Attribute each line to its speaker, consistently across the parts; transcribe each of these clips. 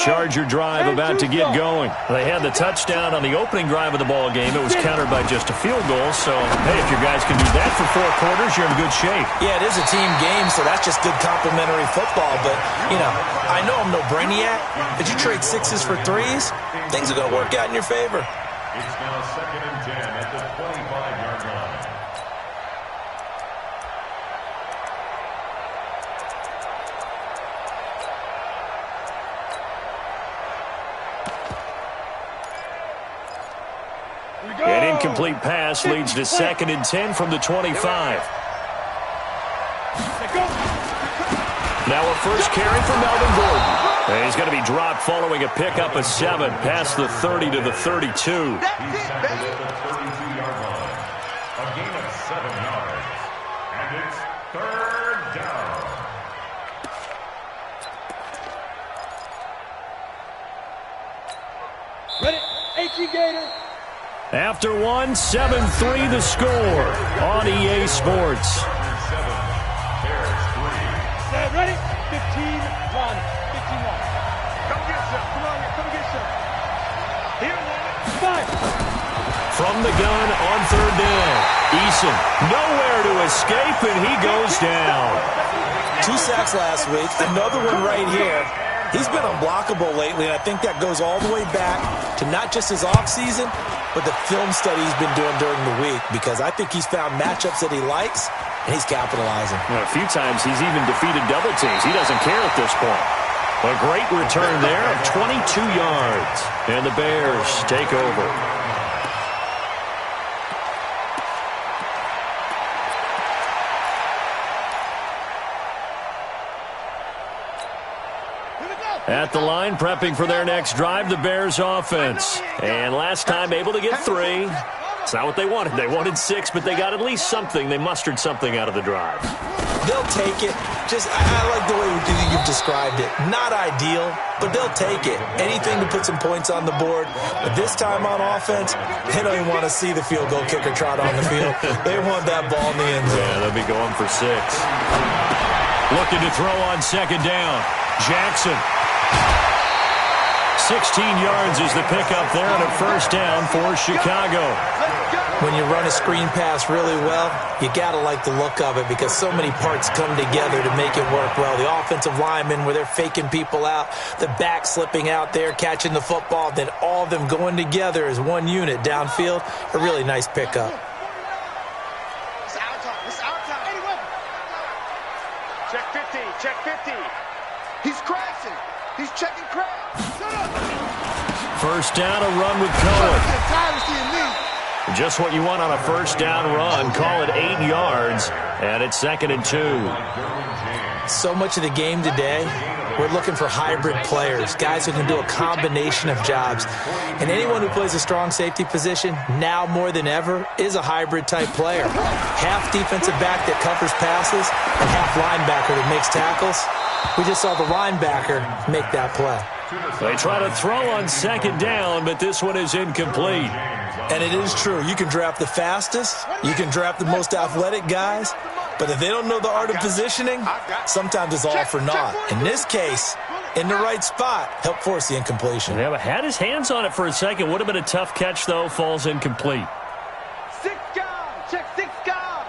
Speaker 1: Charger drive about to get going. They had the touchdown on the opening drive of the ball game. It was countered by just a field goal. So, hey, if your guys can do that for 4 quarters, you're in good shape.
Speaker 2: Yeah, it is a team game, so that's just good complementary football. But, you know, I know I'm no brainiac, but you trade 6s for 3s, things are going to work out in your favor.
Speaker 3: It's now 2nd and 10 at the 25-yard line.
Speaker 1: An incomplete pass leads to 2nd and 10 from the 25. Now a first carry for Melvin Gordon. And he's going to be dropped following a pickup of 7 past the 30 to the 32.
Speaker 3: He's tackled at the 32-yard line. A gain of 7 yards. And it's 3rd down.
Speaker 4: Ready, HE Gator.
Speaker 1: After 1, 7-3 the score on EA Sports.
Speaker 4: Ready? 15-1. 15-1. Come get some. Come on, come get some. Here, 5.
Speaker 1: From the gun on 3rd down. Eason nowhere to escape, and he goes down.
Speaker 2: 2 sacks last week, another one right here. He's been unblockable lately, and I think that goes all the way back to not just his offseason, but the film study he's been doing during the week, because I think he's found matchups that he likes, and he's capitalizing.
Speaker 1: Well, a few times he's even defeated double teams. He doesn't care at this point. A great return there of 22 yards, and the Bears take over. At the line, prepping for their next drive, the Bears offense. And last time able to get 3. It's not what they wanted. They wanted 6, but they got at least something. They mustered something out of the drive.
Speaker 2: They'll take it. I like the way you've described it. Not ideal, but they'll take it. Anything to put some points on the board. But this time on offense, they don't even want to see the field goal kicker trot on the field. They want that ball in the end zone.
Speaker 1: Yeah, they'll be going for 6. Looking to throw on 2nd down. Jackson. 16 yards is the pickup there on a 1st down for Chicago.
Speaker 2: When you run a screen pass really well, you got to like the look of it, because so many parts come together to make it work well. The offensive linemen, where they're faking people out, the back slipping out there, catching the football, then all of them going together as one unit downfield. A really nice pickup.
Speaker 4: It's our time. It's our time. Check 50. Check 50. He's crashing. He's checking crash. Shut up.
Speaker 1: 1st down, a run with Cohen. Just what you want on a 1st down run. Call it 8 yards, and it's 2nd and 2.
Speaker 2: So much of the game today, we're looking for hybrid players, guys who can do a combination of jobs. And anyone who plays a strong safety position, now more than ever, is a hybrid-type player. Half defensive back that covers passes, and half linebacker that makes tackles. We just saw the linebacker make that play.
Speaker 1: They try to throw on 2nd down, but this one is incomplete.
Speaker 2: And it is true. You can draft the fastest. You can draft the most athletic guys. But if they don't know the art of positioning, sometimes it's all for naught. In this case, in the right spot, help force the incompletion.
Speaker 1: Yeah, but had his hands on it for a second. Would have been a tough catch, though. Falls incomplete.
Speaker 4: 6 guys. Check 6 guys.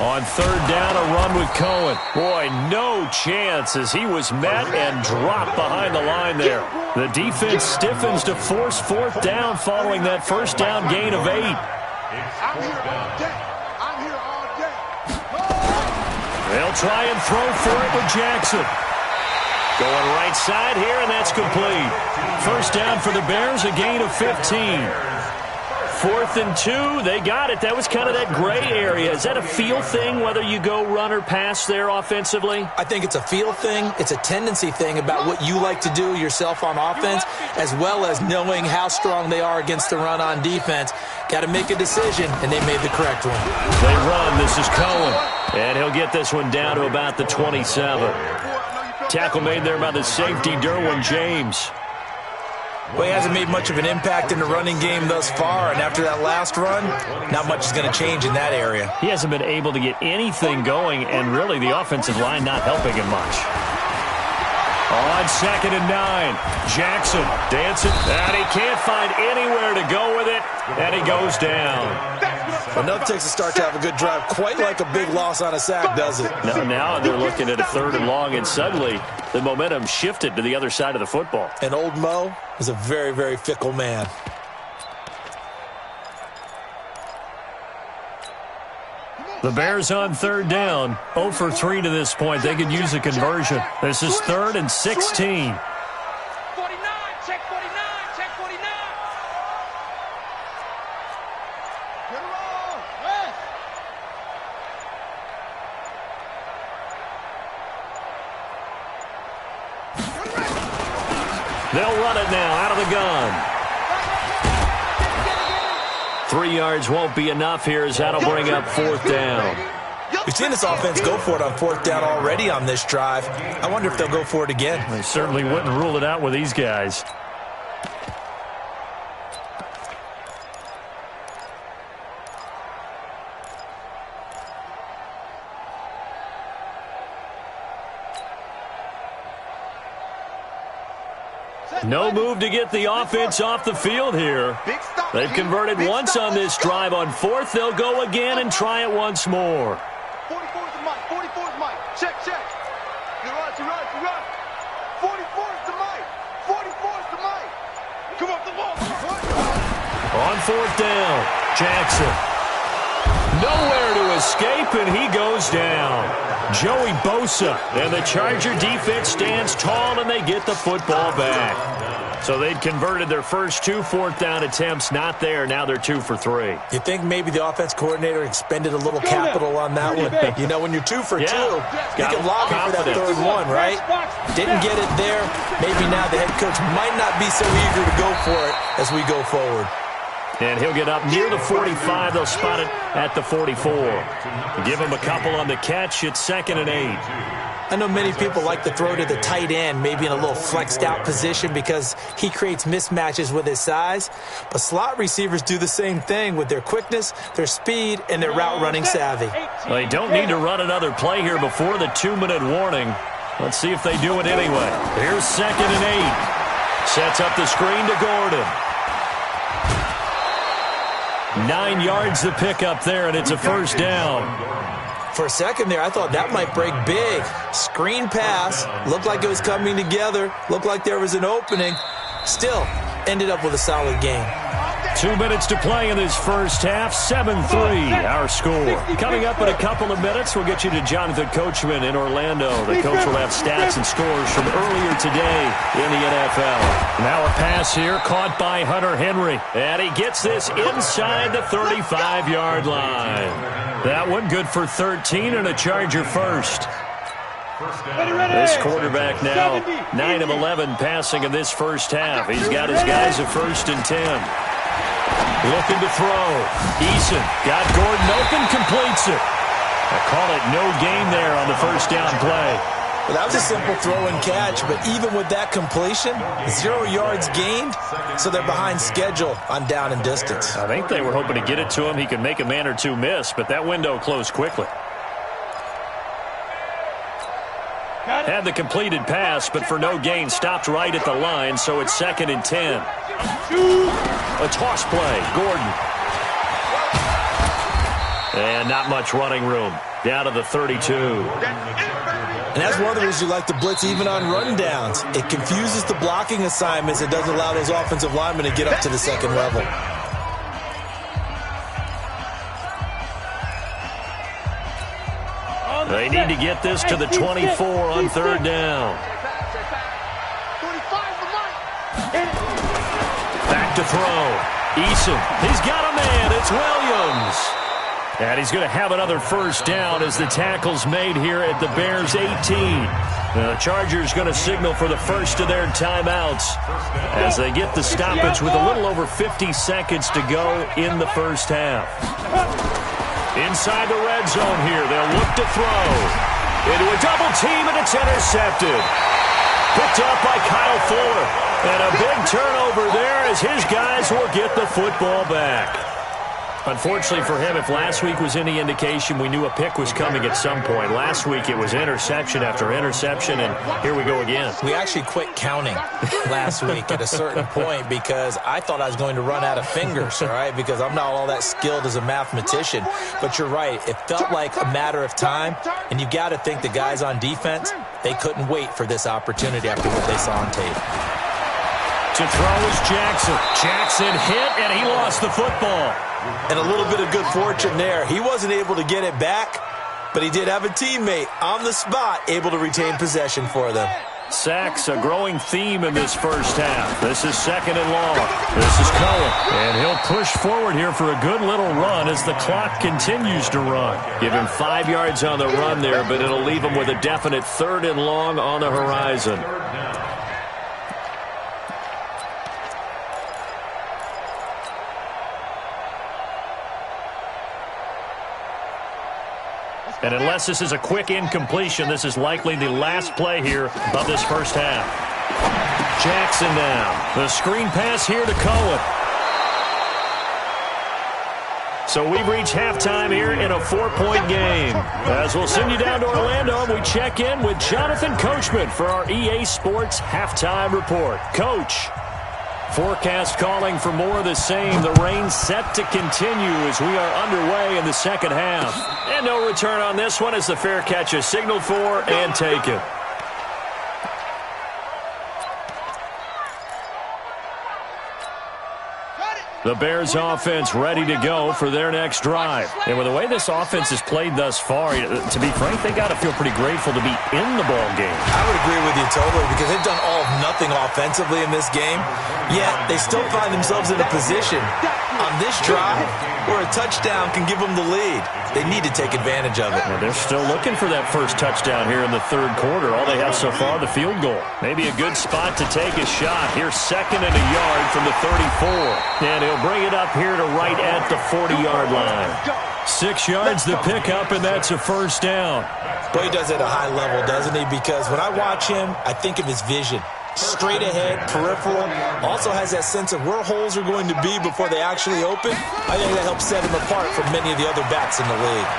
Speaker 1: On 3rd down, a run with Cohen. Boy, no chance as he was met and dropped behind the line there. The defense stiffens to force 4th down following that 1st down gain of 8.
Speaker 4: I'm here all day. I'm here all day.
Speaker 1: They'll try and throw for it with Jackson. Going right side here, and that's complete. 1st down for the Bears, a gain of 15. 4th and 2, they got it. That was kind of that gray area. Is that a feel thing, whether you go run or pass there offensively?
Speaker 2: I think it's a feel thing. It's a tendency thing about what you like to do yourself on offense, as well as knowing how strong they are against the run on defense. Got to make a decision, and they made the correct one.
Speaker 1: They run. This is Cohen, and he'll get this one down to about the 27. Tackle made there by the safety, Derwin James.
Speaker 2: Well, he hasn't made much of an impact in the running game thus far, and after that last run, not much is going to change in that area.
Speaker 1: He hasn't been able to get anything going, and really the offensive line not helping him much. On 2nd and 9, Jackson dancing, and he can't find anywhere to go with it, and he goes down.
Speaker 2: Enough takes a start to have a good drive, quite like a big loss on a sack, does it?
Speaker 1: Now they're looking at a 3rd and long, and suddenly the momentum shifted to the other side of the football.
Speaker 2: And old Mo is a very, very fickle man.
Speaker 1: The Bears on 3rd down, 0 for 3 to this point. They could use a conversion. This is 3rd and 16.
Speaker 4: 49, check 49, check 49. Get around, West.
Speaker 1: They'll run it now out of the gun. 3 yards won't be enough here as that'll bring up 4th down.
Speaker 2: We've seen this offense go for it on 4th down already on this drive. I wonder if they'll go for it again.
Speaker 1: They certainly wouldn't rule it out with these guys. No move to get the offense off the field here. They've converted once on this drive. On 4th, they'll go again and try it once more.
Speaker 4: 44 is the mic. 44 is the mic. Check, check. You run. 44 is the mic. 44 is the mic. Come up the ball.
Speaker 1: On 4th down, Jackson. Nowhere to escape, and he goes down. Joey Bosa, and the Charger defense stands tall, and they get the football back. So they'd converted their first 2 4th down attempts, not there. Now they're 2 for 3.
Speaker 2: You think maybe the offense coordinator expended a little capital on that one? You know, when you're 2 for 2, you can log it for that 3rd one, right? Didn't get it there. Maybe now the head coach might not be so eager to go for it as we go forward.
Speaker 1: And he'll get up near the 45. They'll spot it at the 44. Give him a couple on the catch. It's 2nd and 8.
Speaker 2: I know many people like to throw to the tight end, maybe in a little flexed out position because he creates mismatches with his size. But slot receivers do the same thing with their quickness, their speed, and their route running savvy.
Speaker 1: They don't need to run another play here before the 2-minute warning. Let's see if they do it anyway. Here's 2nd and 8. Sets up the screen to Gordon. 9 yards to pick up there, and it's a 1st down.
Speaker 2: For a second there, I thought that might break big. Screen pass, looked like it was coming together, looked like there was an opening. Still, ended up with a solid game.
Speaker 1: 2 minutes to play in this first half. 7-3, our score. Coming up in a couple of minutes, we'll get you to Jonathan Coachman in Orlando. The coach will have stats and scores from earlier today in the NFL. Now a pass here caught by Hunter Henry. And he gets this inside the 35-yard line. That one good for 13 and a Charger first. This quarterback now 9 of 11 passing in this first half. He's got his guys at 1st and 10. Looking to throw. Eason got Gordon open, completes it. I call it no gain there on the 1st down play.
Speaker 2: Well, that was a simple throw and catch, but even with that completion, 0 yards gained, so they're behind schedule on down and distance.
Speaker 1: I think they were hoping to get it to him. He could make a man or two miss, but that window closed quickly. Had the completed pass, but for no gain, stopped right at the line, so it's 2nd and 10. A toss play, Gordon. And not much running room. Down to the 32.
Speaker 2: And that's one of the reasons you like to blitz even on rundowns. It confuses the blocking assignments. It doesn't allow those offensive linemen to get up to the 2nd level.
Speaker 1: They need to get this to the 24 on 3rd down. Back to throw. Eason, he's got a man. It's Williams. And he's going to have another 1st down as the tackle's made here at the Bears' 18. The Chargers going to signal for the first of their timeouts as they get the stoppage with a little over 50 seconds to go in the first half. Inside the red zone here, they'll look to throw. Into a double team, and it's intercepted. Picked up by Kyle Fuller. And a big turnover there as his guys will get the football back. Unfortunately for him, if last week was any indication, we knew a pick was coming at some point. Last week it was interception after interception, and here we go again.
Speaker 2: We actually quit counting last week at a certain point because I thought I was going to run out of fingers, all right, because I'm not all that skilled as a mathematician. But you're right. It felt like a matter of time, and you got to think the guys on defense, they couldn't wait for this opportunity after what they saw on tape.
Speaker 1: To throw is Jackson. Jackson hit, and he lost the football.
Speaker 2: And a little bit of good fortune there. He wasn't able to get it back, but he did have a teammate on the spot able to retain possession for them.
Speaker 1: Sacks, a growing theme in this first half. This is 2nd and long. This is Cohen, and he'll push forward here for a good little run as the clock continues to run. Give him 5 yards on the run there, but it'll leave him with a definite 3rd and long on the horizon. And unless this is a quick incompletion, this is likely the last play here of this first half. Jackson now. The screen pass here to Cohen. So we've reached halftime here in a 4-point game. As we'll send you down to Orlando, we check in with Jonathan Coachman for our EA Sports Halftime Report. Coach. Forecast calling for more of the same. The rain set to continue as we are underway in the second half. And no return on this one as the fair catch is signaled for and taken. The Bears offense ready to go for their next drive. And with the way this offense has played thus far, to be frank, they got to feel pretty grateful to be in the ball game.
Speaker 2: I would agree with you totally because they've done all of nothing offensively in this game, yet they still find themselves in a position on this drive where a touchdown can give them the lead. They need to take advantage of it.
Speaker 1: Well, they're still looking for that first touchdown here in the 3rd quarter. All they have so far, the field goal. Maybe a good spot to take a shot. Here's 2nd and a yard from the 34. And he'll bring it up here to right at the 40-yard line. 6 yards the pickup, and that's a first down.
Speaker 2: Boy, he does it at a high level, doesn't he? Because when I watch him, I think of his vision. Straight ahead, peripheral, also has that sense of where holes are going to be before they actually open. I think that helps set him apart from many of the other backs in the league.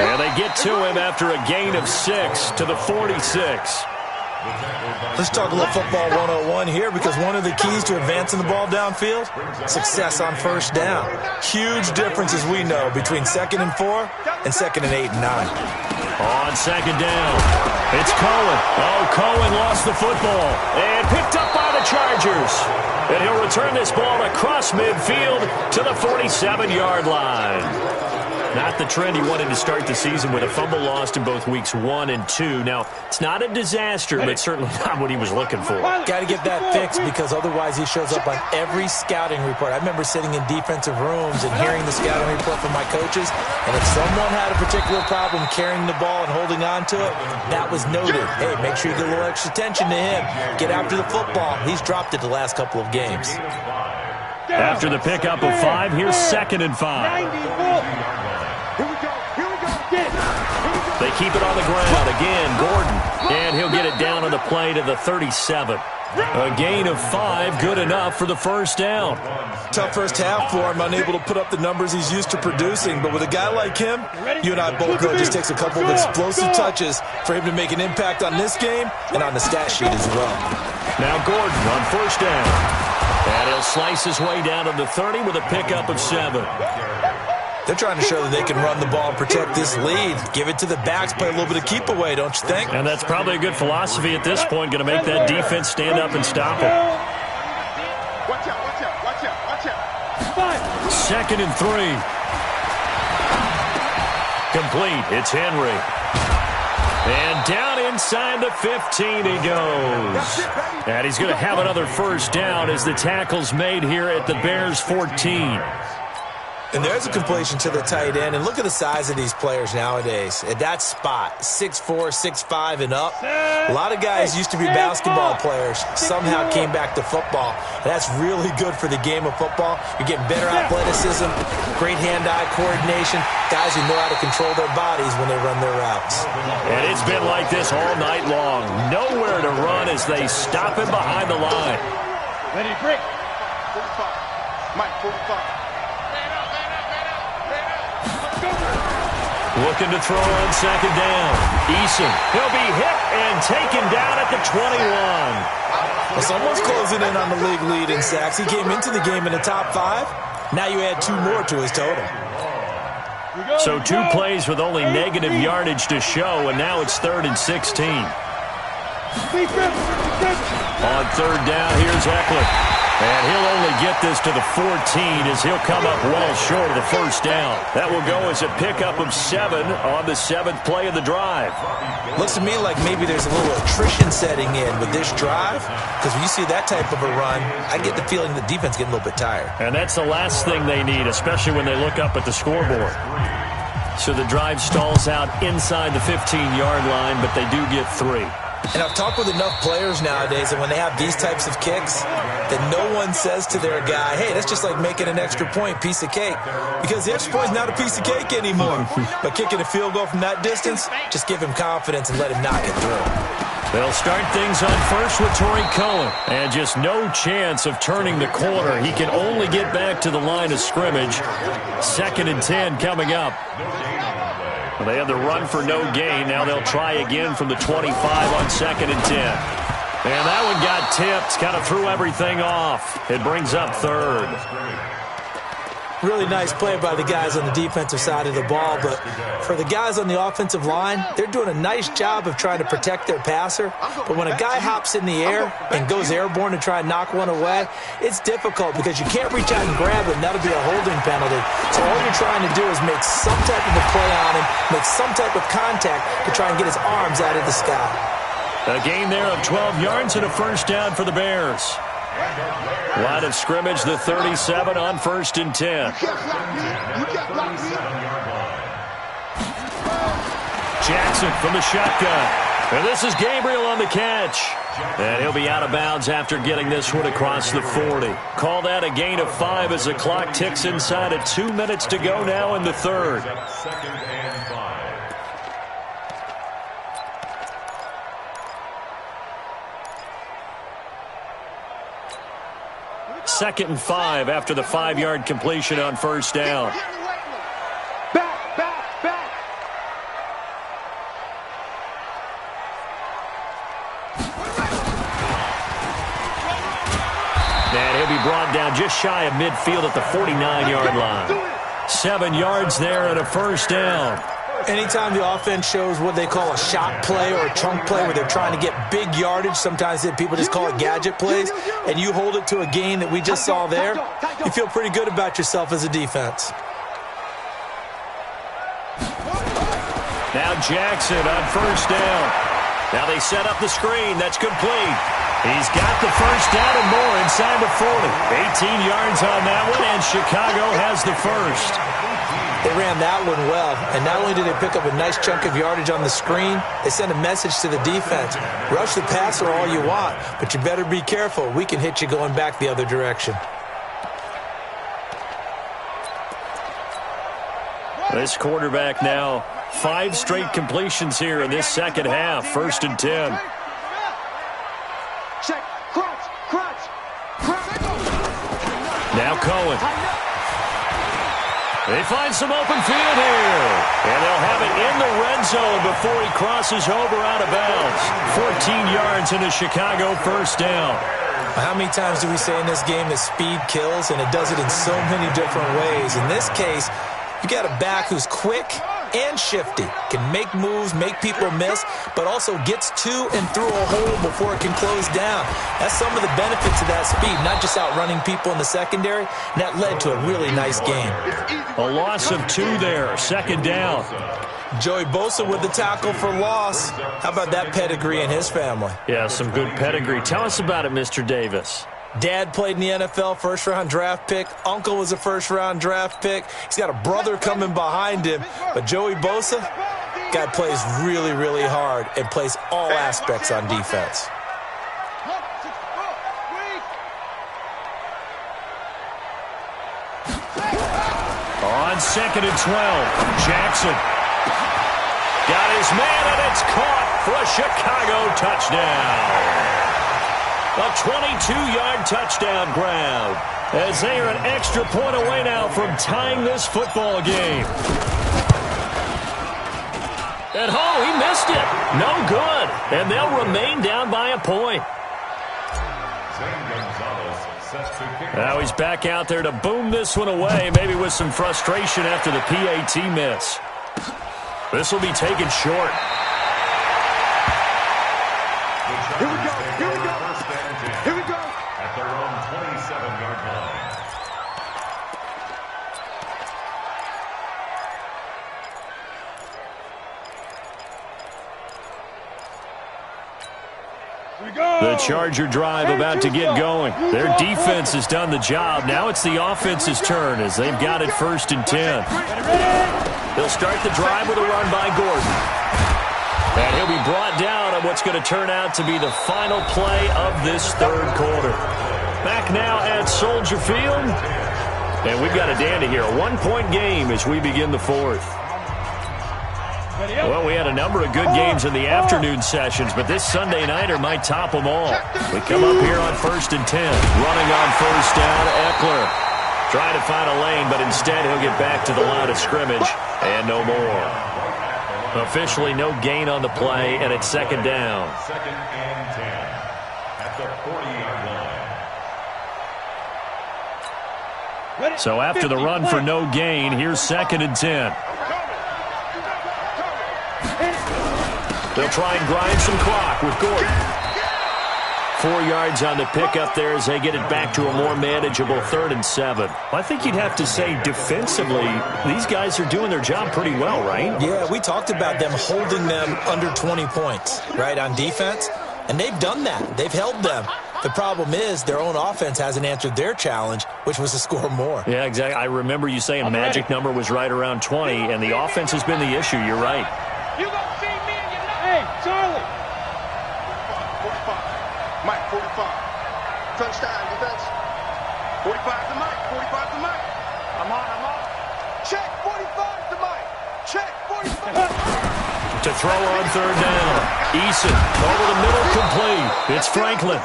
Speaker 1: And they get to him after a gain of 6 to the 46.
Speaker 2: Let's talk a little football 101 here because one of the keys to advancing the ball downfield, success on first down. Huge difference, as we know, between 2nd and 4 and 2nd and 8 and 9.
Speaker 1: On 2nd down, it's Cohen. Oh, Cohen lost the football and picked up by the Chargers. And he'll return this ball across midfield to the 47-yard line. Not the trend he wanted to start the season with a fumble lost in both weeks 1 and 2. Now, it's not a disaster, but certainly not what he was looking for.
Speaker 2: Got to get that fixed because otherwise he shows up on every scouting report. I remember sitting in defensive rooms and hearing the scouting report from my coaches, and if someone had a particular problem carrying the ball and holding on to it, that was noted. Hey, make sure you get a little extra attention to him. Get after the football. He's dropped it the last couple of games.
Speaker 1: After the pickup of 5, here's 2nd and 5. They keep it on the ground. Again, Gordon. And he'll get it down on the play to the 37. A gain of 5, good enough for the first down.
Speaker 2: Tough first half for him, unable to put up the numbers he's used to producing. But with a guy like him, you and I both know it just takes a couple of explosive touches for him to make an impact on this game and on the stat sheet as well.
Speaker 1: Now Gordon on first down. And he'll slice his way down to the 30 with a pickup of 7.
Speaker 2: They're trying to show that they can run the ball and protect this lead. Give it to the backs, play a little bit of keep away, don't you think?
Speaker 1: And that's probably a good philosophy at this point, going to make that defense stand up and stop it.
Speaker 4: Watch out, watch out, watch out, watch out.
Speaker 1: 2nd and 3. Complete. It's Henry. And down inside the 15 he goes. And he's going to have another first down as the tackle's made here at the Bears 14.
Speaker 2: And there's a completion to the tight end. And look at the size of these players nowadays. At that spot, 6'4", 6'5", and up. A lot of guys used to be basketball players, somehow came back to football. And that's really good for the game of football. You're getting better athleticism, great hand-eye coordination, guys who know how to control their bodies when they run their routes.
Speaker 1: And it's been like this all night long. Nowhere to run as they stop him behind the line.
Speaker 4: Ready, break. 45. Mike, 45.
Speaker 1: Looking to throw on second down. Eason, he'll be hit and taken down at the 21.
Speaker 2: Well, someone's closing in on the league lead in sacks. He came into the game in the top 5. Now you add 2 more to his total.
Speaker 1: So 2 plays with only negative yardage to show, and now it's 3rd and 16. On third down, here's Eckler. And he'll only get this to the 14 as he'll come up well short of the first down. That will go as a pickup of 7 on the 7th play of the drive.
Speaker 2: Looks to me like maybe there's a little attrition setting in with this drive, because when you see that type of a run, I get the feeling the defense getting a little bit tired.
Speaker 1: And that's the last thing they need, especially when they look up at the scoreboard. So the drive stalls out inside the 15-yard line, but they do get 3.
Speaker 2: And I've talked with enough players nowadays that when they have these types of kicks, that no one says to their guy, hey, that's just like making an extra point, piece of cake. Because the extra point's not a piece of cake anymore. But kicking a field goal from that distance, just give him confidence and let him knock it through.
Speaker 1: They'll start things on first with Torrey Cohen. And just no chance of turning the corner. He can only get back to the line of scrimmage. 2nd and 10 coming up. They had the run for no gain. Now they'll try again from the 25 on 2nd and 10. And that one got tipped. Kind of threw everything off. It brings up 3rd.
Speaker 2: Really nice play by the guys on the defensive side of the ball, but for the guys on the offensive line, they're doing a nice job of trying to protect their passer. But when a guy hops in the air and goes airborne to try and knock one away, it's difficult because you can't reach out and grab him. That'll be a holding penalty. So all you're trying to do is make some type of a play on him, make some type of contact to try and get his arms out of the sky.
Speaker 1: A gain there of 12 yards and a first down for the Bears. Line of scrimmage, the 37 on 1st and 10. Jackson from the shotgun. And this is Gabriel on the catch. And he'll be out of bounds after getting this one across the 40. Call that a gain of 5 as the clock ticks inside of 2 minutes to go now in the 3rd.
Speaker 3: 2nd and 5.
Speaker 1: Second and 5 after the 5-yard completion on first down.
Speaker 4: Back.
Speaker 1: And he'll be brought down just shy of midfield at the 49-yard line. 7 yards there and a first down.
Speaker 2: Anytime the offense shows what they call a shot play or a chunk play where they're trying to get big yardage, sometimes people just call it gadget plays, and you hold it to a gain that we just saw there, you feel pretty good about yourself as a defense.
Speaker 1: Now Jackson on first down. Now they set up the screen. That's complete. He's got the first down and more inside the 40. 18 yards on that one, and Chicago has the first.
Speaker 2: They ran that one well, and not only did they pick up a nice chunk of yardage on the screen, they sent a message to the defense. Rush the passer all you want, but you better be careful. We can hit you going back the other direction.
Speaker 1: This quarterback now 5 straight completions here in this second half. 1st and 10.
Speaker 4: Check. Crunch.
Speaker 1: Now Cohen. They find some open field here. And they'll have it in the red zone before he crosses over out of bounds. 14 yards and a Chicago first down.
Speaker 2: How many times do we say in this game that speed kills, and it does it in so many different ways? In this case, you got a back who's quick and shifty, can make moves, make people miss, but also gets to and through a hole before it can close down. That's some of the benefits of that speed, not just outrunning people in the secondary, and that led to a really nice game.
Speaker 1: A loss of 2 there, 2nd down.
Speaker 2: Joey Bosa with the tackle for loss. How about that pedigree in his family?
Speaker 1: Yeah, some good pedigree. Tell us about it, Mr. Davis.
Speaker 2: Dad played in the NFL, first-round draft pick. Uncle was a first-round draft pick. He's got a brother coming behind him. But Joey Bosa, guy plays really, really hard and plays all aspects on defense.
Speaker 1: On 2nd and 12, Jackson got his man, and it's caught for a Chicago touchdown. A 22-yard touchdown grab, as they are an extra point away now from tying this football game. And he missed it. No good. And they'll remain down by a point. Now he's back out there to boom this one away, maybe with some frustration after the PAT miss. This will be taken short.
Speaker 4: Here we go. Here we go. Here we go.
Speaker 3: At their own 27-yard line.
Speaker 1: The Charger drive about to get going. Their defense has done the job. Now it's the offense's turn as they've got it 1st and 10. They'll start the drive with a run by Gordon. And he'll be brought down on what's going to turn out to be the final play of this 3rd quarter. Back now at Soldier Field. And we've got a dandy here. A 1-point game as we begin the 4th. Well, we had a number of good games in the afternoon sessions, but this Sunday nighter might top them all. We come up here on 1st and 10. Running on 1st down, Eckler. Trying to find a lane, but instead he'll get back to the line of scrimmage. And no more. Officially no gain on the play, and it's 2nd down.
Speaker 3: 2nd and 10 at the 40-yard line.
Speaker 1: So after the run for no gain, here's 2nd and 10. They'll try and grind some clock with Gordon. 4 yards on the pickup there as they get it back to a more manageable 3rd and 7. I think you'd have to say defensively, these guys are doing their job pretty well, right?
Speaker 2: Yeah, we talked about them holding them under 20 points, right, on defense. And they've done that. They've held them. The problem is their own offense hasn't answered their challenge, which was to score more.
Speaker 1: Yeah, exactly. I remember you saying magic number was right around 20, and the offense has been the issue. You're right.
Speaker 4: You gonna see me and you know. Hey, Charlie. 45. Mike, 45. Touchdown, defense. 45 to Mike. 45 to Mike. I'm on. Check, 45 to Mike. Check, 45.
Speaker 1: To throw on 3rd down. Eason over the middle, complete. It's Franklin.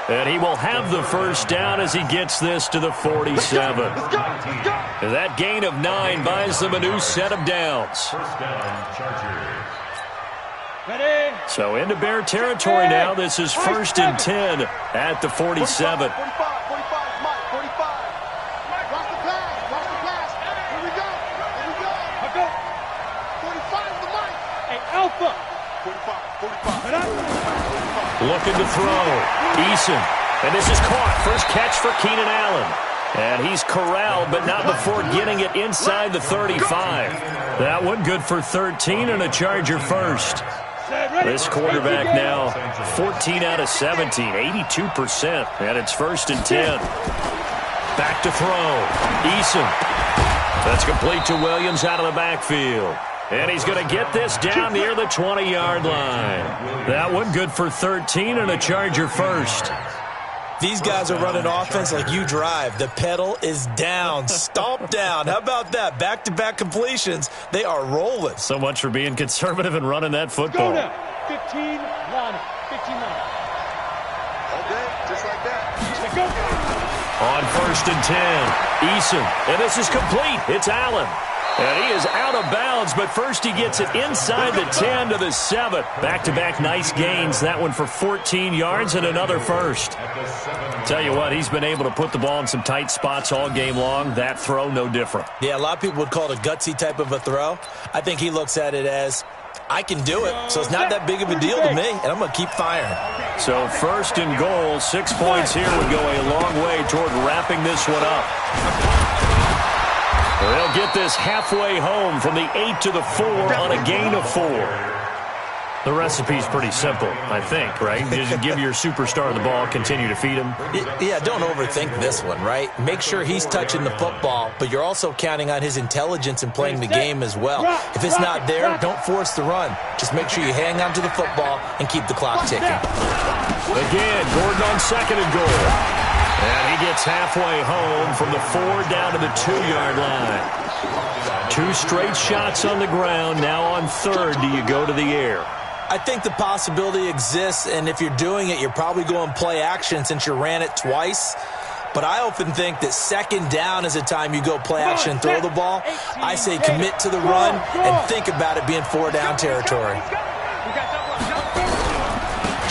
Speaker 1: And he will have the 1st down as he gets this to the 47. And that gain of 9 buys them a new set of downs.
Speaker 3: 1st down, Chargers.
Speaker 4: Ready?
Speaker 1: So into Bear territory now. This is 1st and 10 at the 47.
Speaker 4: 45, Mike, 45. Mike, watch the pass. Here we go. 45 to Mike. Hey, Alpha. 45.
Speaker 1: Looking to throw. Eason. And this is caught. First catch for Keenan Allen. And he's corralled, but not before getting it inside the 35. That one good for 13 and a Charger 1st. This quarterback now 14 out of 17, 82%. And it's 1st and 10. Back to throw. Eason. That's complete to Williams out of the backfield. And he's going to get this down near the 20-yard line. That one good for 13 and a Charger 1st.
Speaker 2: These guys are running offense like you drive. The pedal is down, stomp down. How about that? Back-to-back completions. They are rolling.
Speaker 1: So much for being conservative and running that football.
Speaker 4: Go now. 15 line. Okay, just like that. Go.
Speaker 1: On 1st and 10, Eason. And this is complete. It's Allen. And he is out of bounds, but first he gets it inside the 10 to the 7. Back-to-back nice gains. That one for 14 yards and another 1st. Tell you what, he's been able to put the ball in some tight spots all game long. That throw, no different.
Speaker 2: Yeah, a lot of people would call it a gutsy type of a throw. I think he looks at it as, I can do it, so it's not that big of a deal to me, and I'm going to keep firing.
Speaker 1: So 1st and goal, 6 points here would go a long way toward wrapping this one up. They'll get this halfway home from the 8 to the 4 on a gain of 4. The recipe's pretty simple, I think, right? Just give your superstar the ball, continue to feed him.
Speaker 2: Yeah, don't overthink this one, right? Make sure he's touching the football, but you're also counting on his intelligence in playing the game as well. If it's not there, don't force the run. Just make sure you hang on to the football and keep the clock ticking.
Speaker 1: Again, Gordon on 2nd and goal. And he gets halfway home from the 4 down to the 2-yard line. 2 straight shots on the ground. Now on 3rd, do you go to the air?
Speaker 2: I think the possibility exists, and if you're doing it, you're probably going play action since you ran it twice. But I often think that second down is a time you go play action and throw the ball. I say commit to the run and think about it being 4-down territory.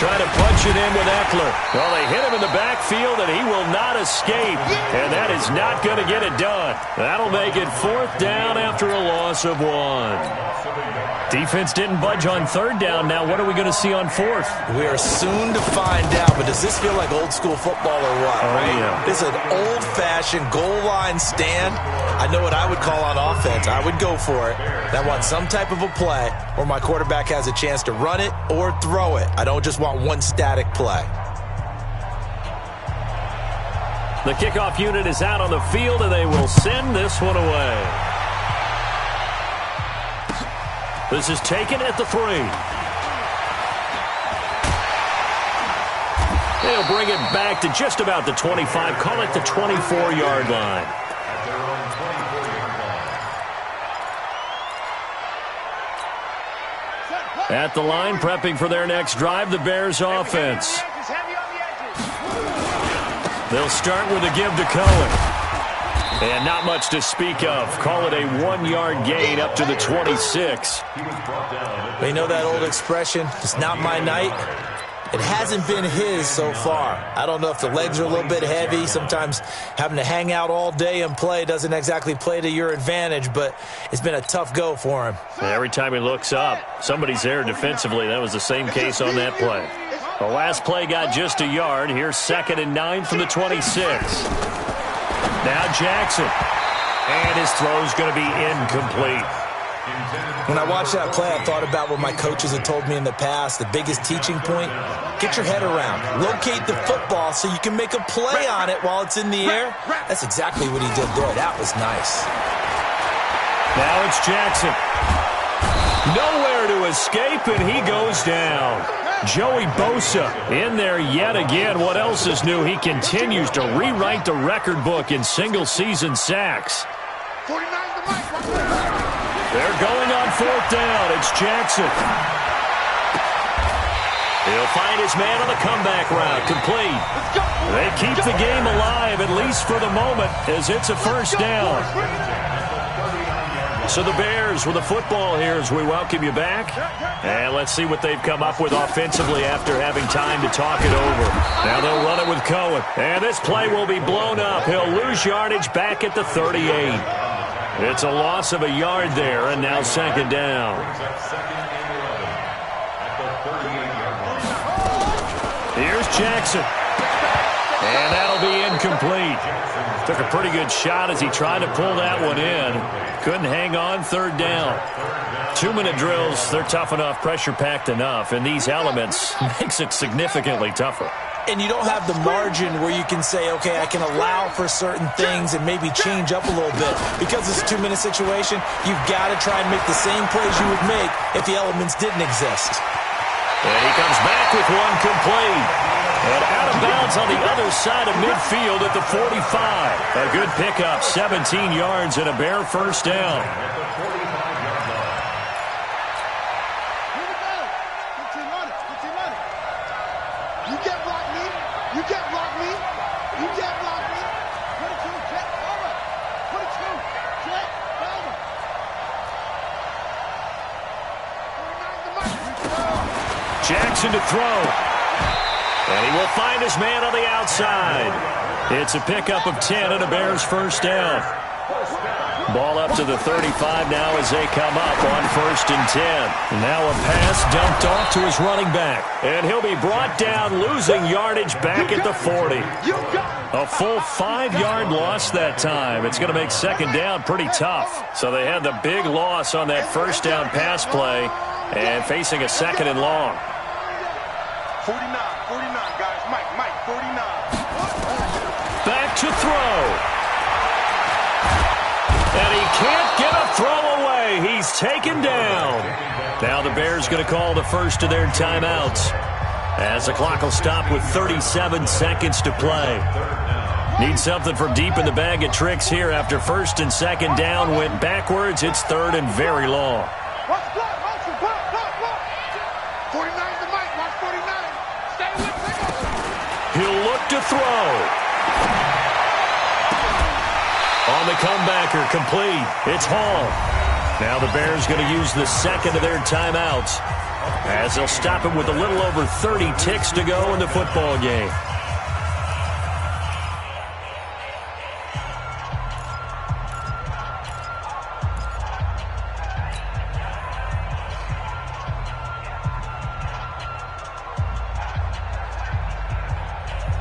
Speaker 1: Trying to punch it in with Eckler. Well, they hit him in the backfield, and he will not escape. And that is not going to get it done. That'll make it 4th down after a loss of 1. Defense didn't budge on 3rd down. Now what are we going to see on 4th?
Speaker 2: We are soon to find out, but does this feel like old school football or what?
Speaker 1: Oh,
Speaker 2: right?
Speaker 1: Yeah.
Speaker 2: This is an old-fashioned goal line stand. I know what I would call on offense. I would go for it. I want some type of a play where my quarterback has a chance to run it or throw it. I don't just want one static play.
Speaker 1: The kickoff unit is out on the field, and they will send this one away. This is taken at the 3. They'll bring it back to just about the 25. Call it the 24-yard line. At the line, prepping for their next drive, the Bears offense. They'll start with a give to Cohen. And not much to speak of. Call it a 1-yard gain up to the 26.
Speaker 2: You know that old expression, it's not my night? It hasn't been his so far. I don't know if the legs are a little bit heavy. Sometimes having to hang out all day and play doesn't exactly play to your advantage, but it's been a tough go for him.
Speaker 1: Every time he looks up, somebody's there defensively. That was the same case on that play. The last play got just a yard. Here's 2nd and 9 from the 26. Now Jackson. And his throw's going to be incomplete.
Speaker 2: When I watched that play, I thought about what my coaches had told me in the past. The biggest teaching point, get your head around. Locate the football so you can make a play on it while it's in the air. That's exactly what he did there. That was nice.
Speaker 1: Now it's Jackson. Nowhere to escape, and he goes down. Joey Bosa in there yet again. What else is new? He continues to rewrite the record book in single-season sacks. They're going on 4th down. It's Jackson. He'll find his man on the comeback route. Complete. They keep the game alive, at least for the moment, as it's a 1st down. So the Bears with the football here as we welcome you back. And let's see what they've come up with offensively after having time to talk it over. Now they'll run it with Cohen. And this play will be blown up. He'll lose yardage back at the 38. It's a loss of a yard there, and now 2nd down. Here's Jackson. And that'll be incomplete. Took a pretty good shot as he tried to pull that one in. Couldn't hang on. 3rd down. 2-minute drills, they're tough enough, pressure-packed enough, and these elements makes it significantly tougher.
Speaker 2: And you don't have the margin where you can say, okay, I can allow for certain things and maybe change up a little bit. Because it's a 2-minute situation, you've got to try and make the same plays you would make if the elements didn't exist.
Speaker 1: And he comes back with one complete. And out of bounds on the other side of midfield at the 45. A good pickup, 17 yards and a Bear 1st down.
Speaker 4: You can't block me. You can't block me. You can't block me. 22, check, over. 22, check, over. 49 to
Speaker 1: Jackson to throw. And he will find his man on the outside. It's a pickup of 10 and a Bears 1st down. Ball up to the 35 now as they come up on 1st and 10. Now a pass dumped off to his running back. And he'll be brought down, losing yardage back at the 40. A full 5-yard loss that time. It's going to make 2nd down pretty tough. So they had the big loss on that 1st down pass play and facing a 2nd and long.
Speaker 4: 49, guys. Mike, 49.
Speaker 1: Back to throw. And he can't get a throw away. He's taken down. Now the Bears going to call the first of their timeouts as the clock will stop with 37 seconds to play. Need something from deep in the bag of tricks here after 1st and 2nd down went backwards. It's 3rd and very long.
Speaker 4: 49 to Mike. Watch 49. Stay with him.
Speaker 1: He'll look to throw. On the comebacker, complete. It's Hall. Now the Bears going to use the second of their timeouts as they'll stop it with a little over 30 ticks to go in the football game.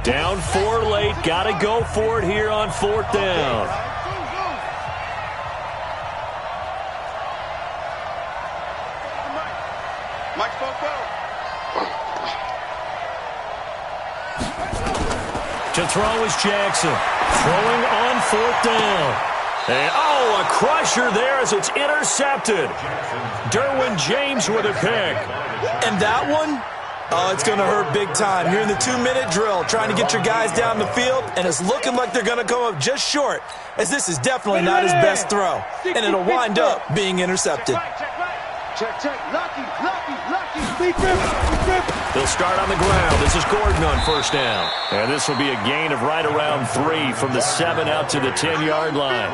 Speaker 1: Down 4 late. Got to go for it here on 4th down. To throw is Jackson. Throwing on 4th down. And, a crusher there as it's intercepted. Derwin James with a pick.
Speaker 2: And that one? Oh, it's going to hurt big time. You're in the 2-minute drill trying to get your guys down the field, and it's looking like they're going to come up just short, as this is definitely not his best throw, and it'll wind up being intercepted.
Speaker 4: Check. Lucky.
Speaker 1: They'll start on the ground. This is Gordon on 1st down. And this will be a gain of right around 3 from the 7 out to the 10-yard line.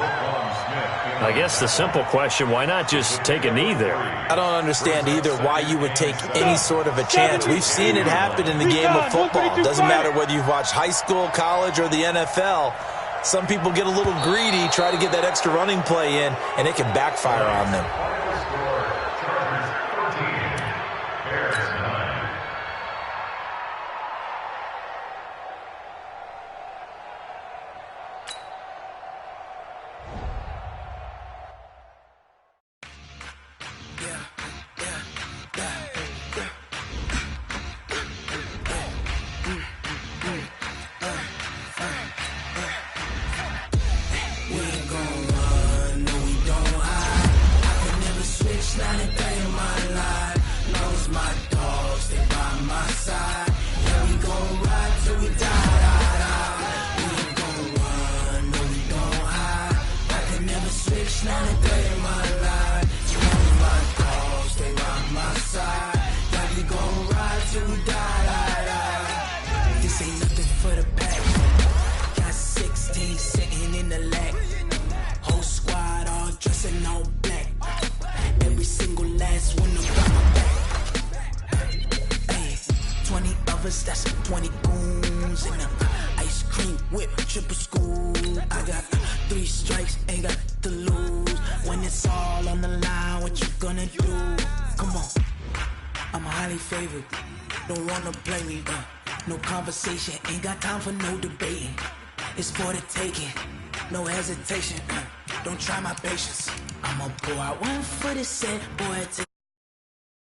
Speaker 1: I guess the simple question, why not just take a knee there?
Speaker 2: I don't understand either why you would take any sort of a chance. We've seen it happen in the game of football. Doesn't matter whether you've watched high school, college, or the NFL. Some people get a little greedy, try to get that extra running play in, and it can backfire on them.
Speaker 5: That's 20 goons and a ice cream whip, triple school. I got 3 strikes, ain't got to lose. When it's all on the line, what you gonna do? Come on, I'm highly favored. Don't wanna play me, no conversation. Ain't got time for no debating. It's for the taking, no hesitation. Don't try my patience. I'ma pour out one for the set, boy, to